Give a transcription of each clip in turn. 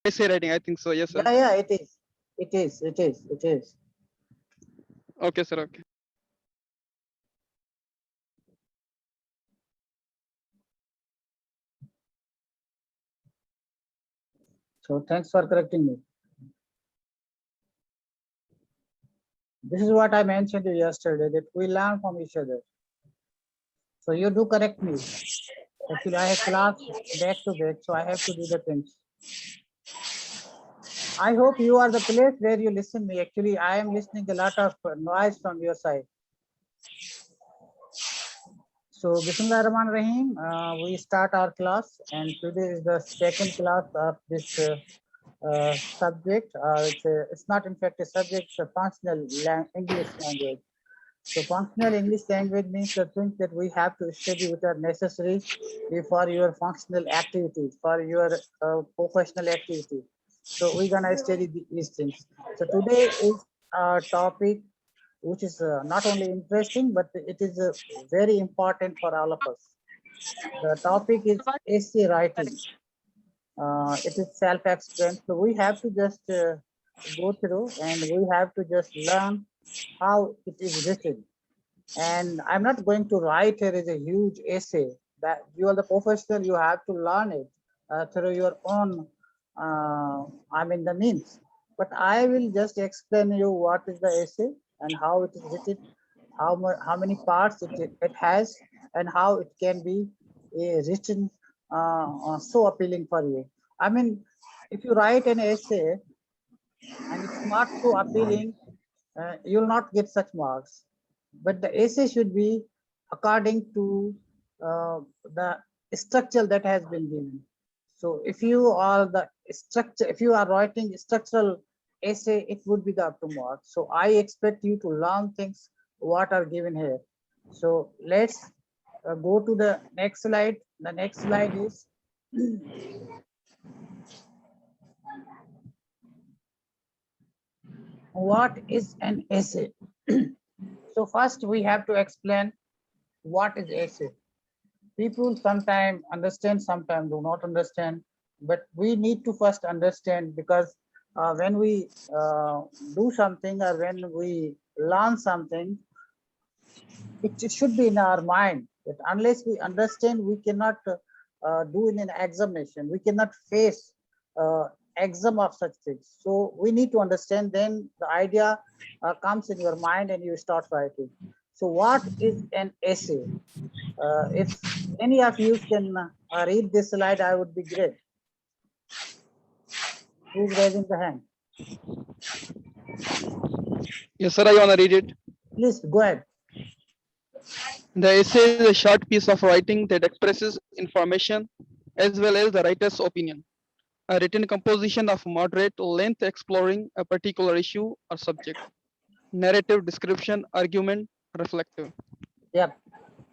essay writing, I think so. Yes, sir. Yeah, it is. It is. Okay, sir. Okay. So thanks for correcting me. This is what I mentioned to you yesterday, that we learn from each other. So you do correct me. Actually, I have class back to back, so I have to do the things. I hope you are the place where you listen me. Actually, I am listening a lot of noise from your side. So Bismillah Rahman Rahim, we start our class, and today is the second class of this subject. It's not in fact a subject, it's a functional English language. So functional English language means the things that we have to study which are necessary for your functional activities, for your professional activity. So we're gonna study these things. So today is a topic which is not only interesting, but it is very important for all of us. The topic is essay writing. It is self-explained. So we have to just go through and we have to just learn how it is written. And I'm not going to write here as a huge essay. That you are the professional, you have to learn it through your own, the means. But I will just explain you what is the essay and how it is written, how many parts it has, and how it can be written so appealing for you. I mean, if you write an essay and it's not so appealing, you'll not get such marks. But the essay should be according to the structure that has been given. So if you are the structure, if you are writing structural essay, it would be the up to mark. So I expect you to learn things what are given here. So let's go to the next slide. The next slide is what is an essay? So first we have to explain what is essay. People sometimes understand, sometimes do not understand, but we need to first understand, because when we do something or when we learn something, it should be in our mind that unless we understand, we cannot do in an examination, we cannot face exam of such things. So we need to understand, then the idea comes in your mind and you start writing. So what is an essay? If any of you can read this slide, I would be great. Who's raising the hand? Yes, sir. I wanna read it. Please go ahead. The essay is a short piece of writing that expresses information as well as the writer's opinion. A written composition of moderate length exploring a particular issue or subject. Narrative, description, argument, reflective. Yep.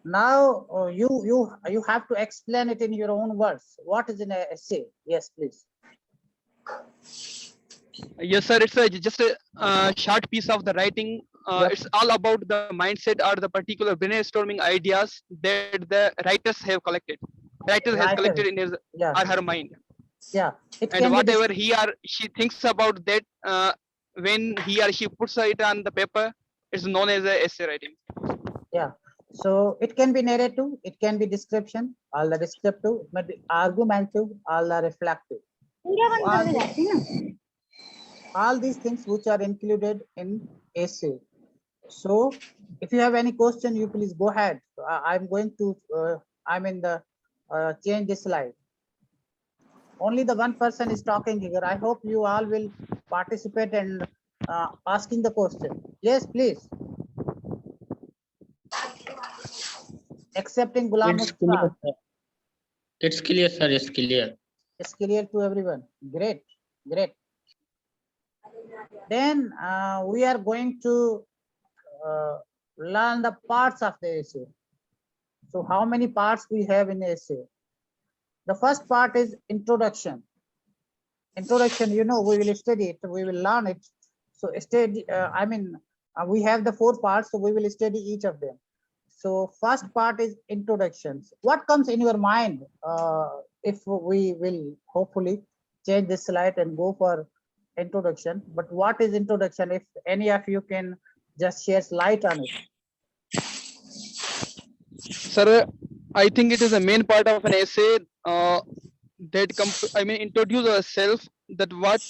Now you have to explain it in your own words. What is an essay? Yes, please. Yes, sir. It's just a short piece of the writing. Yep. It's all about the mindset or the particular brainstorming ideas that the writers have collected. Writer has collected Writer. in his Yeah. or her mind, Yeah. It and can be whatever he or she thinks about that, when he or she puts it on the paper, it's known as a essay writing. yeah. So it can be narrative, it can be description, all the descriptive, it might be argumentative, all the reflective. All these things which are included in essay. So if you have any question, you please go ahead. I'm going to, I'm in the change this slide. Only the one person is talking here. I hope you all will participate and asking the question. Yes, please. Accepting Ghulam It's clear, Mustafa. sir. It's clear, sir. It's clear. It's clear to everyone. Great, great. Then we are going to learn the parts of the essay. So how many parts we have in essay? The first part is introduction. Introduction, you know, we will study it, we will learn it. So study, we have the 4 parts, so we will study each of them. So first part is introductions. What comes in your mind if we will hopefully change this slide and go for introduction. But what is introduction? If any of you can just share light on it. Sir, I think it is a main part of an essay that introduce ourselves, that what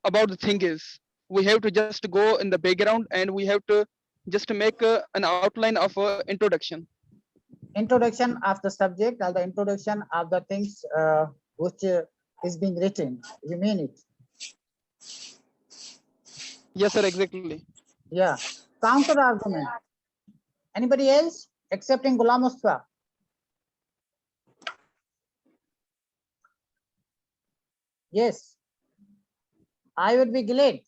about the thing is. We have to just go in the background and we have to just make an outline of introduction. Introduction of the subject or the introduction of the things which is being written. You mean it? Yes, sir, exactly. Yeah. Counter argument. Anybody else excepting Ghulam Mustafa? Yes. I would be glad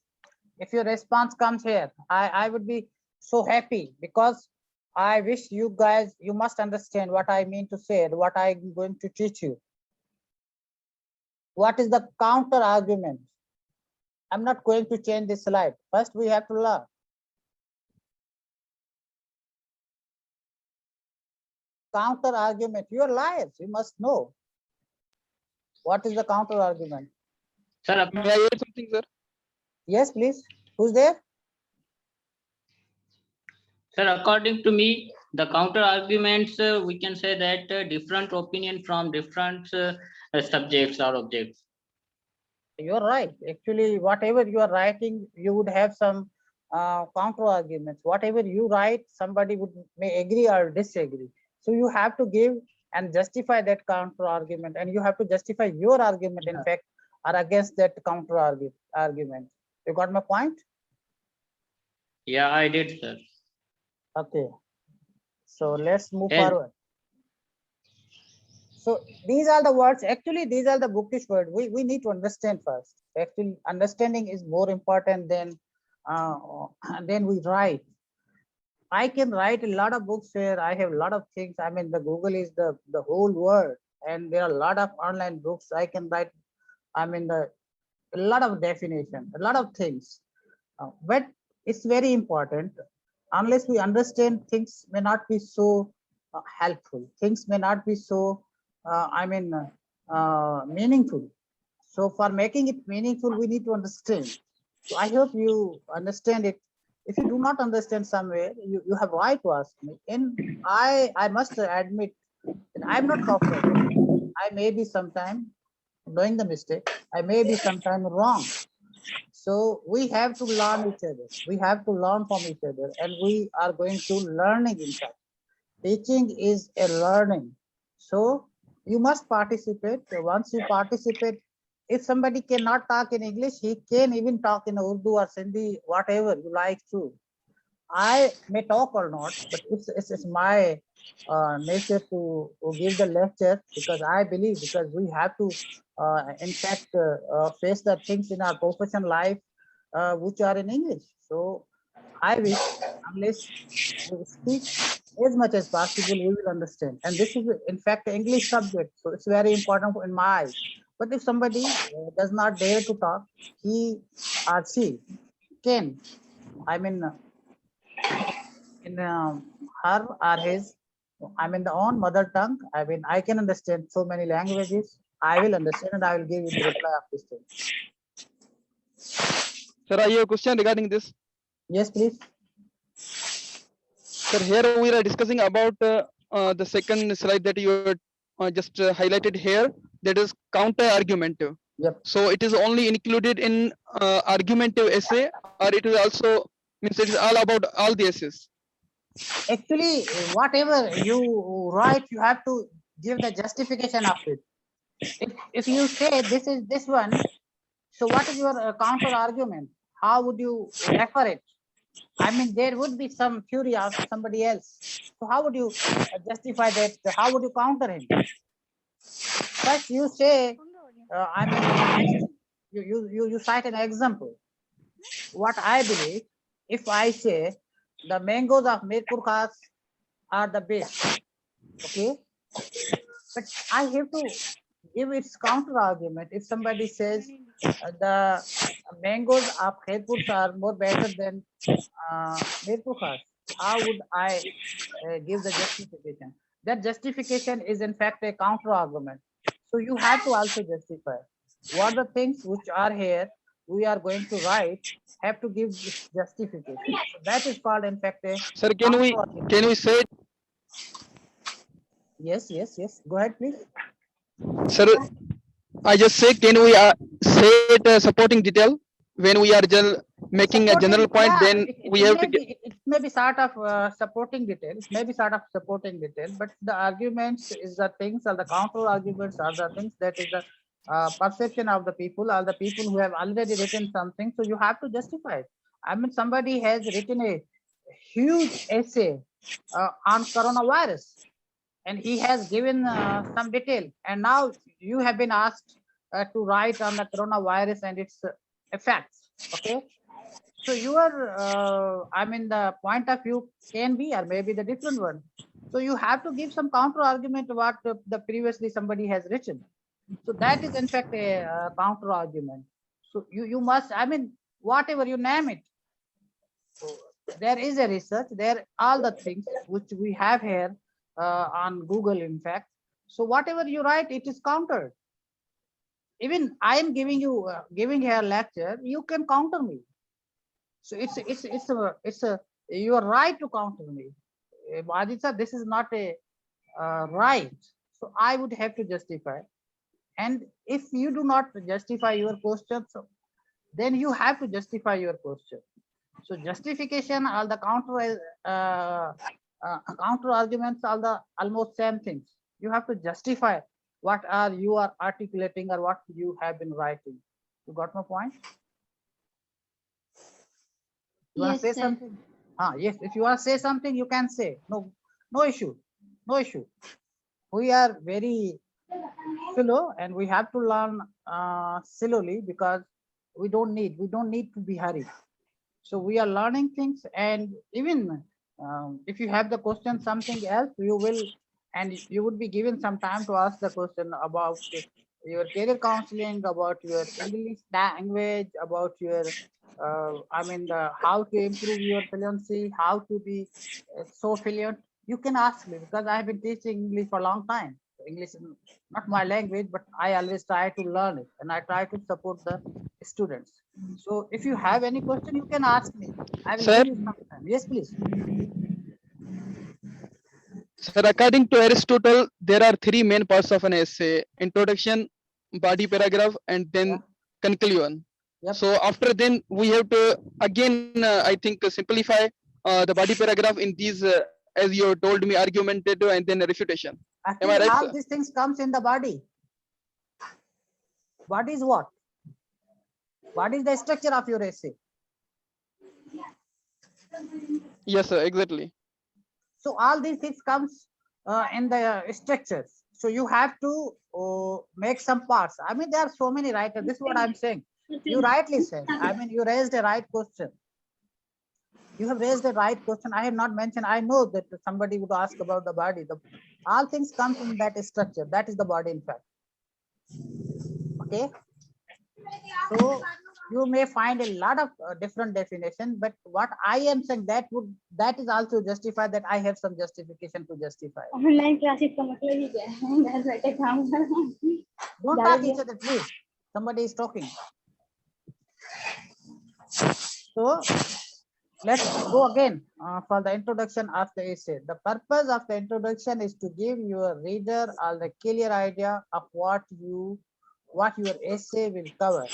if your response comes here. I would be so happy, because I wish you guys, you must understand what I mean to say, what I'm going to teach you. What is the counter argument? I'm not going to change this slide. First, we have to learn. Counter argument. You are liars. You must know. What is the counter argument? Sir, May I add something, sir? Yes, please. Who's there? sir, according to me, the counter arguments, we can say that different opinion from different subjects or objects. You're right. Actually, whatever you are writing, you would have some counter arguments. Whatever you write, somebody may agree or disagree. So you have to give and justify that counter argument, and you have to justify your argument, in fact, or against that counter argument. You got my point? Yeah, I did, sir. Okay. So let's move And- forward. So these are the words. Actually, these are the bookish words. We need to understand first. Actually, understanding is more important than we write. I can write a lot of books here. I have a lot of things. I mean, the Google is the whole world, and there are a lot of online books. I can write. I mean, a lot of definition, a lot of things. But it's very important. Unless we understand, things may not be so helpful. Things may not be so, meaningful. So for making it meaningful, we need to understand. So I hope you understand it. If you do not understand somewhere, you have right to ask me. And I must admit that I'm not perfect. I may be sometime doing the mistake. I may be sometime wrong. So we have to learn each other. We have to learn from each other, and we are going to learning. In fact, teaching is a learning. So you must participate. Once you participate, if somebody cannot talk in English, he can even talk in Urdu or Sindhi, whatever you like to. I may talk or not, but it's my nature to give the lecture, because I believe, because we have to, in fact, face the things in our professional life which are in English. So I wish, unless we speak as much as possible, we will understand. And this is, in fact, an English subject, so it's very important in my eyes. But if somebody does not dare to talk, he or she can, I mean, in her or his, I mean, the own mother tongue. I mean, I can understand so many languages. I will understand, and I will give you the reply of this thing. Sir, I have a question regarding this. Yes, please. Sir, here we are discussing about the second slide that you just highlighted here, that is counter argumentative. Yep. So it is only included in argumentative essay, or it is also means it is all about all the essays. Actually, whatever you write, you have to give the justification of it. If you say this is this one, so what is your counter argument? How would you refer it? I mean, there would be some theory of somebody else. So how would you justify that? How would you counter him? First, you say, I mean, you cite an example. What I believe, if I say the mangoes of Mirpur Khas are the best, okay, but I have to give its counter argument. If somebody says the mangoes of Khairpur are more better than Mirpur Khas, how would I give the justification? That justification is in fact a counter argument. So you have to also justify. what the things which are here we are going to write have to give justification. So that is called in fact a Sir, counter-argument. can we say, Yes, yes, yes. Go ahead, please. sir? I just say, can we say it supporting detail when we are making a general point? Yeah, Then we have to. it may be sort of supporting detail. It may be sort of supporting detail, but the arguments is the things, or the counter arguments are the things that is the perception of the people, or the people who have already written something. So you have to justify it. I mean, somebody has written a huge essay on coronavirus, and he has given some detail, and now you have been asked to write on the coronavirus and its effects. Okay, so your I mean the point of view can be or maybe the different one. So you have to give some counter argument to what the previously somebody has written. So that is in fact a counter argument. So you must, I mean, whatever you name it, there is a research, there all the things which we have here on Google in fact. So whatever you write, it is countered. Even I am giving you giving here lecture, you can counter me. So it's a you are right to counter me. Aditya, this is not a right. So I would have to justify. And if you do not justify your question, so then you have to justify your question. So justification, all the counter arguments, all the almost same things. You have to justify what are you are articulating or what you have been writing. You got my point? You want to Yes, say sir. something? Yes, if you want to say something, you can say. No issue. No issue. We are very slow and we have to learn slowly because we don't need to be hurried. So we are learning things, and even if you have the question something else, you will, and you would be given some time to ask the question about your career counseling, about your English language, about your I mean the how to improve your fluency, how to be so fluent. You can ask me because I have been teaching English for a long time. English is not my language, but I always try to learn it and I try to support the students. So if you have any question, you can ask me. I will Sir? give you some time. Yes, please. Sir, according to Aristotle, there are three main parts of an essay: introduction, body paragraph, and then Yeah. conclusion. Yep. So after then we have to again, I think, simplify the body paragraph in these, as you told me, argumentative and then refutation. Am I Actually, right, all sir? these things comes in the body. Body is what? What is the structure of your essay? Yes, sir, exactly. So all these things comes in the structures. So you have to make some parts. I mean, there are so many writers. This is what I'm saying. You rightly said. I mean, you raised a right question. You have raised the right question. I have not mentioned. I know that somebody would ask about the body. All things come from that structure. That is the body, in fact. Okay. So you may find a lot of different definition, but what I am saying that is also justify that I have some justification to justify. Online classes का मतलब ही क्या है घर बैठे काम करना Don't talk each other, please. Somebody is talking. So let's go again for the introduction of the essay. The purpose of the introduction is to give your reader all the clear idea of what your essay will cover.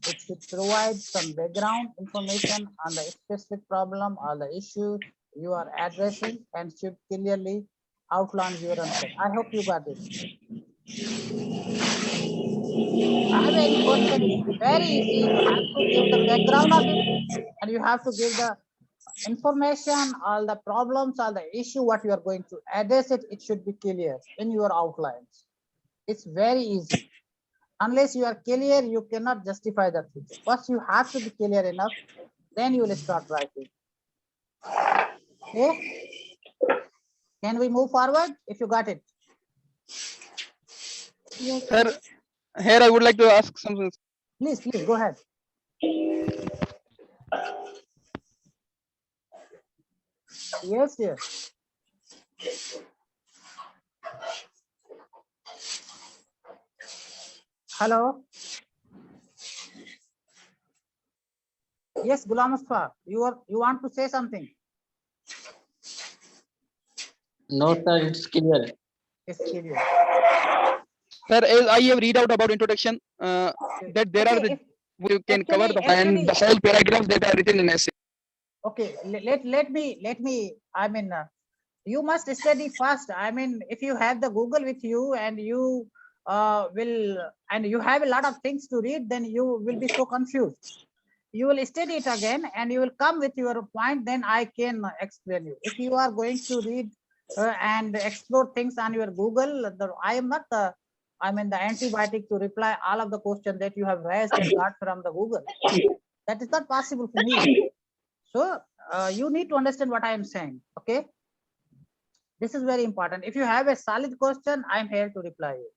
It should provide some background information on the specific problem or the issue you are addressing and should clearly outline your answer. I hope you got it. I have any question, it's very easy. You have to give the background of it and you have to give the information, all the problems, all the issue, what you are going to address it. It should be clear in your outlines. It's very easy. Unless you are clear, you cannot justify that. First, you have to be clear enough, then you will start writing. Okay? Can we move forward if you got it? Sir, here I would like to ask something. Please, go ahead. Yes. Hello. Yes, Ghulam Mustafa, you want to say something? No, sir, it's clear. It's clear. Sir, as I have read out about introduction, that there are Okay, the if we can cover the actually, and the whole paragraphs that are written in essay. okay, let me, I mean, you must study first. I mean, if you have the Google with you and you and you have a lot of things to read, then you will be so confused. You will study it again and you will come with your point, then I can explain you. If you are going to read and explore things on your Google, I am not the, I mean, the antibiotic to reply all of the questions that you have raised and got from the Google. That is not possible for me. So you need to understand what I am saying. Okay, this is very important. If you have a solid question, I am here to reply you.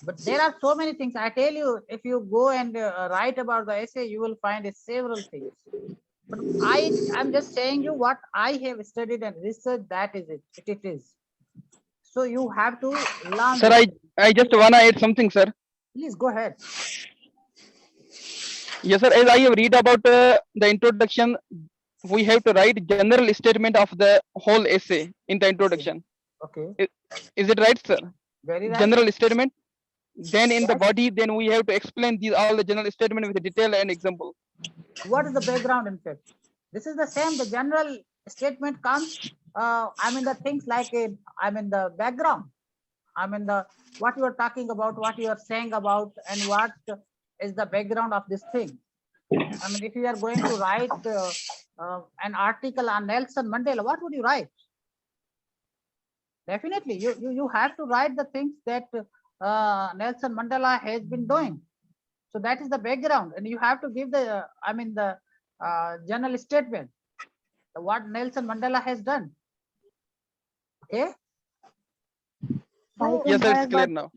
But there are so many things. I tell you, if you go and write about the essay, you will find several things. But I'm just saying you what I have studied and researched. That is it. It is. So you have to learn. Sir, this. I just wanna add something, sir. Please go ahead. Yes, sir. As I have read about the introduction, we have to write general statement of the whole essay in the introduction. Okay. Is it right, sir? Very right. General statement. Then in the Yes. body, then we have to explain these all the general statement with detail and example. What is the background? In fact, this is the same. The general statement comes. I mean the things like I mean the background. I mean the what you are talking about, what you are saying about, and what is the background of this thing. I mean, if you are going to write an article on Nelson Mandela, what would you write? Definitely, you have to write the things that Nelson Mandela has been doing. So that is the background, and you have to give the I mean the general statement, what Nelson Mandela has done. Okay. So Yes, sir. It's clear now.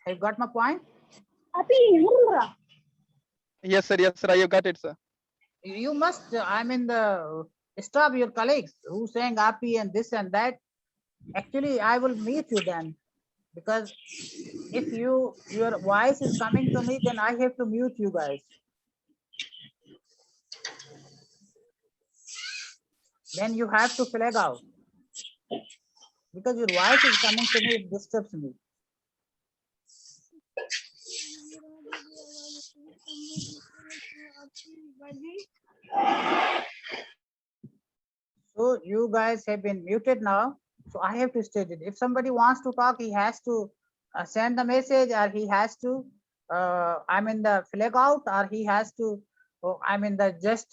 I got my point. Yes, sir. Yes, sir. I have got it, sir. You must I mean the stop your colleagues who saying happy and this and that. Actually, I will meet you then, because if your voice is coming to me, then I have to mute you guys. Then you have to flag out, because your voice is coming to me, it disturbs me. So you guys have been muted now. So I have to state it. If somebody wants to talk, he has to send the message, or he has to I mean the flag out, or he has to I mean the just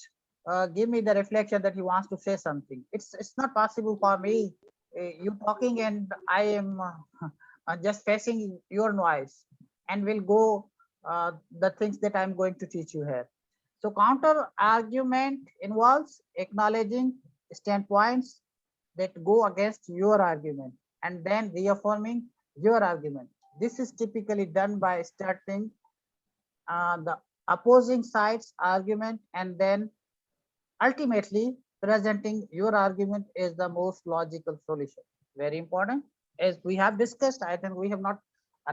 give me the reflection that he wants to say something. It's not possible for me you talking and I am just facing your noise, and will go the things that I'm going to teach you here. So counter argument involves acknowledging standpoints that go against your argument and then reaffirming your argument. This is typically done by starting the opposing side's argument and then ultimately presenting your argument as the most logical solution. Very important. As we have discussed, I think we have not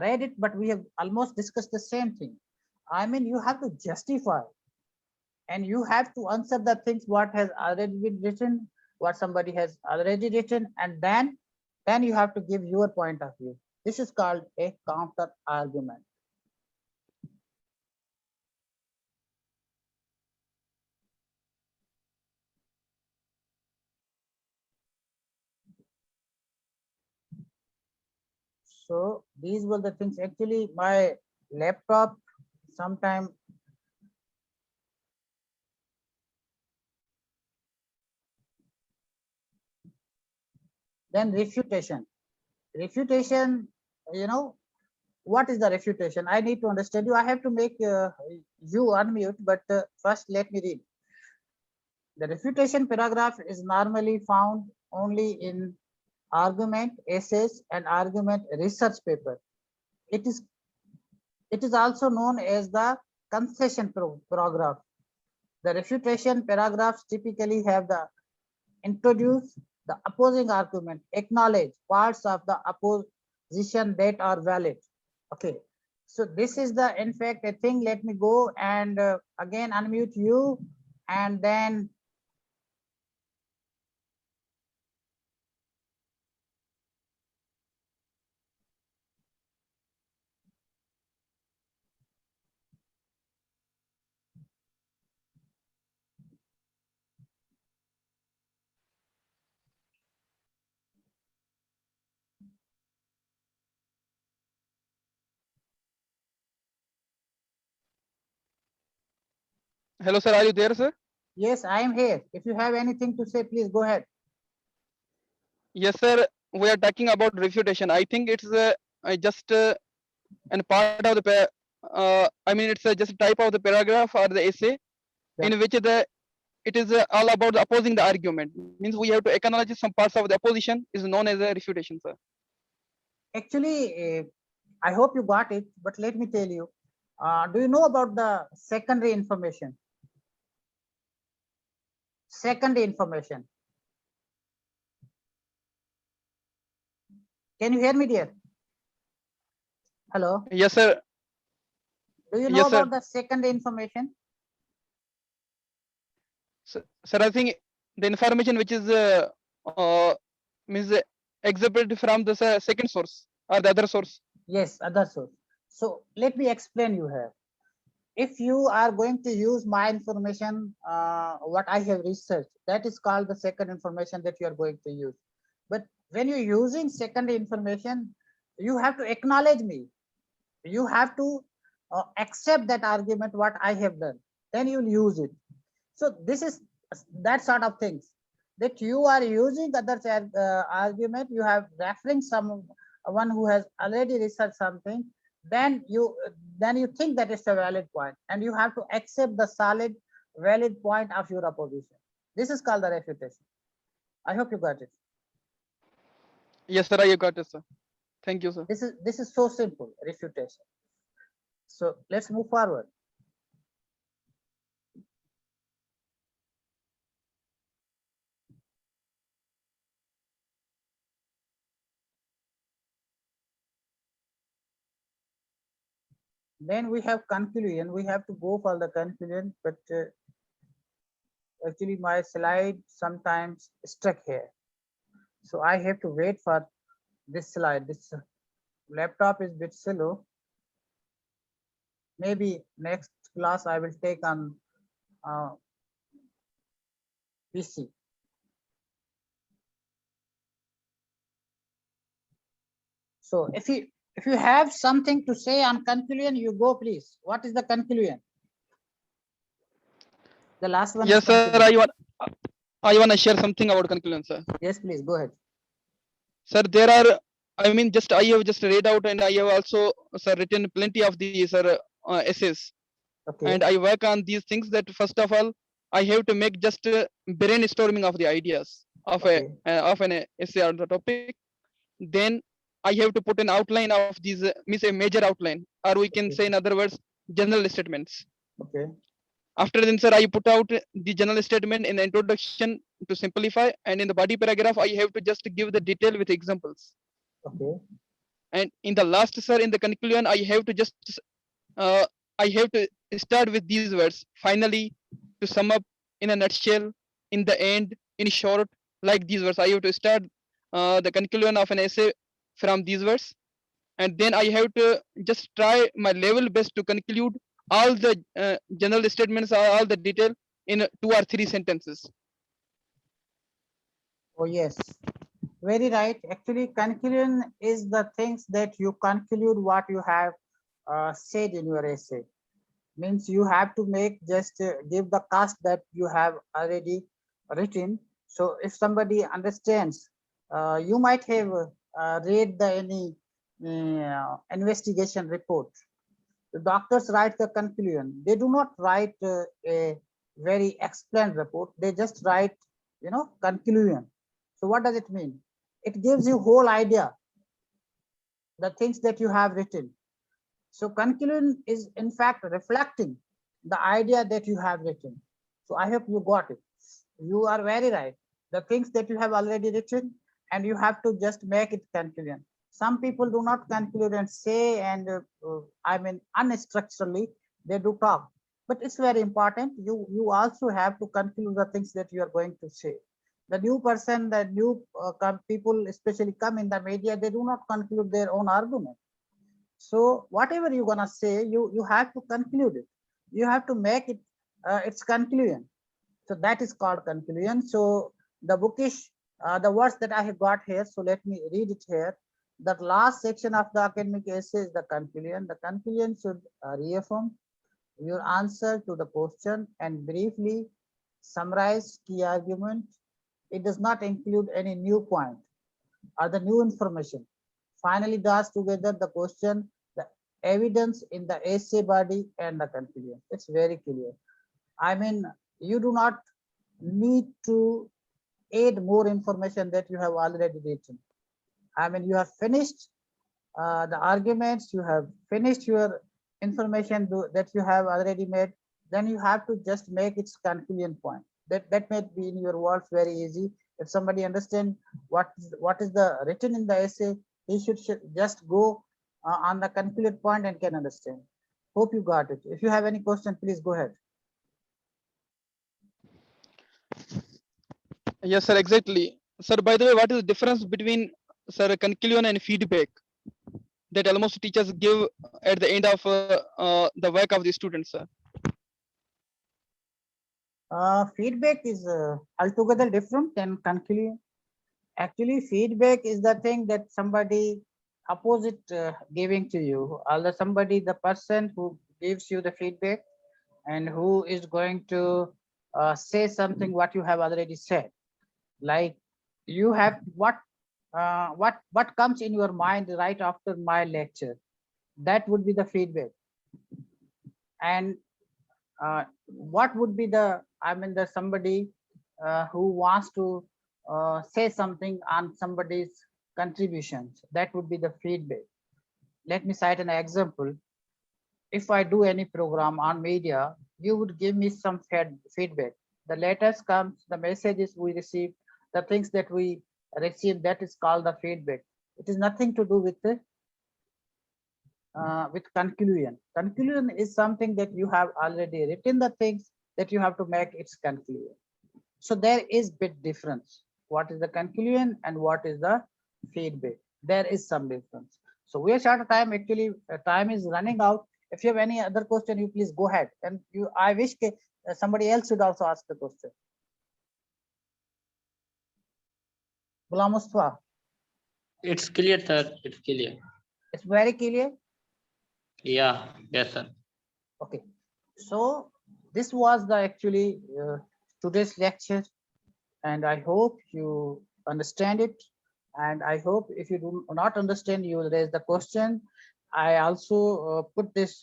read it, but we have almost discussed the same thing. I mean, you have to justify and you have to answer the things what has already been written, what somebody has already written, and then you have to give your point of view. This is called a counter argument. So these were the things. Actually, my laptop sometime then refutation. Refutation, you know, what is the refutation? I need to understand you. I have to make you unmute, but first let me read. The refutation paragraph is normally found only in argument essays and argument research paper. It is also known as the concession paragraph. The refutation paragraphs typically have the introduce the opposing argument, acknowledge parts of the opposition that are valid. Okay, So this is the, in fact, a thing. Let me go and again unmute you, and then Hello, sir. Are you there, sir? yes, I am here. If you have anything to say, please go ahead. Yes, sir. We are talking about refutation. I think it's just an part of the I mean, it's just a type of the paragraph or the essay in which it is all about the opposing the argument. Means we have to acknowledge some parts of the opposition is known as a refutation, sir. Actually, I hope you got it, but let me tell you. Do you know about the secondary information? Secondary information. Can you hear me, dear? Hello. Yes, sir. Do you know Yes, sir. about the secondary information? Sir, I think the information which is means exhibited from the second source or the other source. Yes, other source. So let me explain you here. If you are going to use my information, what I have researched, that is called the second information that you are going to use. But when you're using secondary information, you have to acknowledge me. You have to accept that argument, what I have done. Then you'll use it. So this is that sort of things that you are using other argument. You have referring someone who has already researched something. Then you think that it's a valid point, and you have to accept the solid, valid point of your opposition. This is called the refutation. I hope you got it. Yes, sir. I got it, sir. Thank you, sir. This is so simple, refutation. So let's move forward. Then we have conclusion. We have to go for the conclusion, but actually my slide sometimes stuck here. So I have to wait for this slide. This laptop is a bit slow. Maybe next class I will take on PC. So if you have something to say on conclusion, you go, please. What is the conclusion? The last one. Yes, is sir. conclusion. I want to share something about conclusion, sir. Yes, please go ahead. Sir, there are, I mean, just I have just read out, and I have also, sir, written plenty of these essays. Okay. And I work on these things. That first of all, I have to make just brainstorming of the ideas of Okay. of an essay on the topic. Then I have to put an outline of these, means a major outline, or we can Okay. say in other words, general statements. Okay. After then, sir, I put out the general statement in the introduction to simplify, and in the body paragraph, I have to just give the detail with examples. Okay. And in the last, sir, in the conclusion, I have to just I have to start with these words. Finally, to sum up in a nutshell, in the end, in short, like these words, I have to start the conclusion of an essay from these words, and then I have to just try my level best to conclude all the general statements, all the detail in 2 or 3 sentences. Oh yes, very right. Actually, conclusion is the things that you conclude what you have said in your essay. Means you have to make just give the cast that you have already written. So if somebody understands, you might have read the any investigation report. The doctors write the conclusion. They do not write a very explained report. They just write, conclusion. So what does it mean? It gives you whole idea, the things that you have written. So conclusion is in fact reflecting the idea that you have written. So I hope you got it. You are very right. The things that you have already written, and you have to just make it conclusion. Some people do not conclude and say, and I mean, unstructurally, they do talk. But it's very important. You also have to conclude the things that you are going to say. The new person, the new people, especially come in the media, they do not conclude their own argument. So whatever you're gonna say, you have to conclude it. You have to make it its conclusion. So that is called conclusion. So the bookish, the words that I have got here. So let me read it here. The last section of the academic essay is the conclusion. The conclusion should reaffirm your answer to the question and briefly summarize key argument. It does not include any new point or the new information. Finally, draws together the question, the evidence in the essay body and the conclusion. It's very clear. I mean, you do not need to add more information that you have already written. I mean, you have finished the arguments, you have finished your information that you have already made, then you have to just make its conclusion point. That may be in your words very easy. If somebody understand what is the written in the essay, he should just go on the concluded point and can understand. Hope you got it. If you have any question, please go ahead. Yes, sir, exactly. Sir, by the way, what is the difference between, sir, conclusion and feedback that almost teachers give at the end of the work of the students, sir? Feedback is altogether different than conclusion. Actually, feedback is the thing that somebody opposite giving to you, or somebody, the person who gives you the feedback and who is going to say something what you have already said. Like you have what comes in your mind right after my lecture, that would be the feedback. And what would be the, I mean, the somebody who wants to say something on somebody's contributions, that would be the feedback. Let me cite an example. If I do any program on media, you would give me some feedback. The letters comes, the messages we receive, the things that we receive, that is called the feedback. It is nothing to do with the conclusion. Conclusion is something that you have already written the things that you have to make its conclusion. So there is bit difference. What is the conclusion and what is the feedback? There is some difference. So we are short of time. Actually, time is running out. If you have any other question, you please go ahead. And I wish somebody else should also ask the question. Ghulam Mustafa. It's clear, sir. It's clear. It's very clear. Yeah. Yes, sir. Okay. So this was the actually today's lecture, and I hope you understand it. And I hope if you do not understand, you will raise the question. I also put this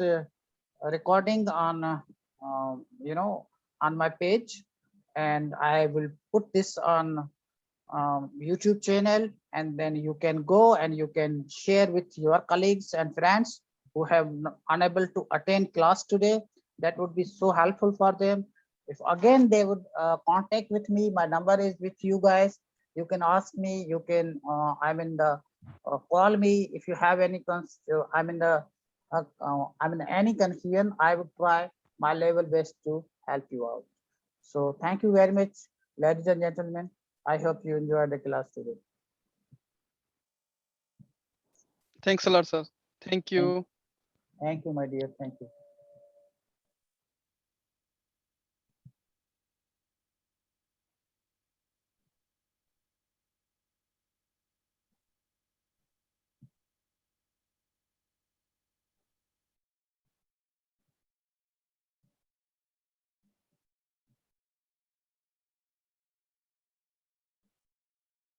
recording on, on my page, and I will put this on YouTube channel, and then you can go and you can share with your colleagues and friends who have unable to attend class today. That would be so helpful for them. If again they would contact with me, my number is with you guys. You can ask me, you can call me if you have any any confusion. I would try my level best to help you out. So thank you very much, ladies and gentlemen. I hope you enjoyed the class today. Thanks a lot, sir. Thank you. Thank you, my dear. Thank you.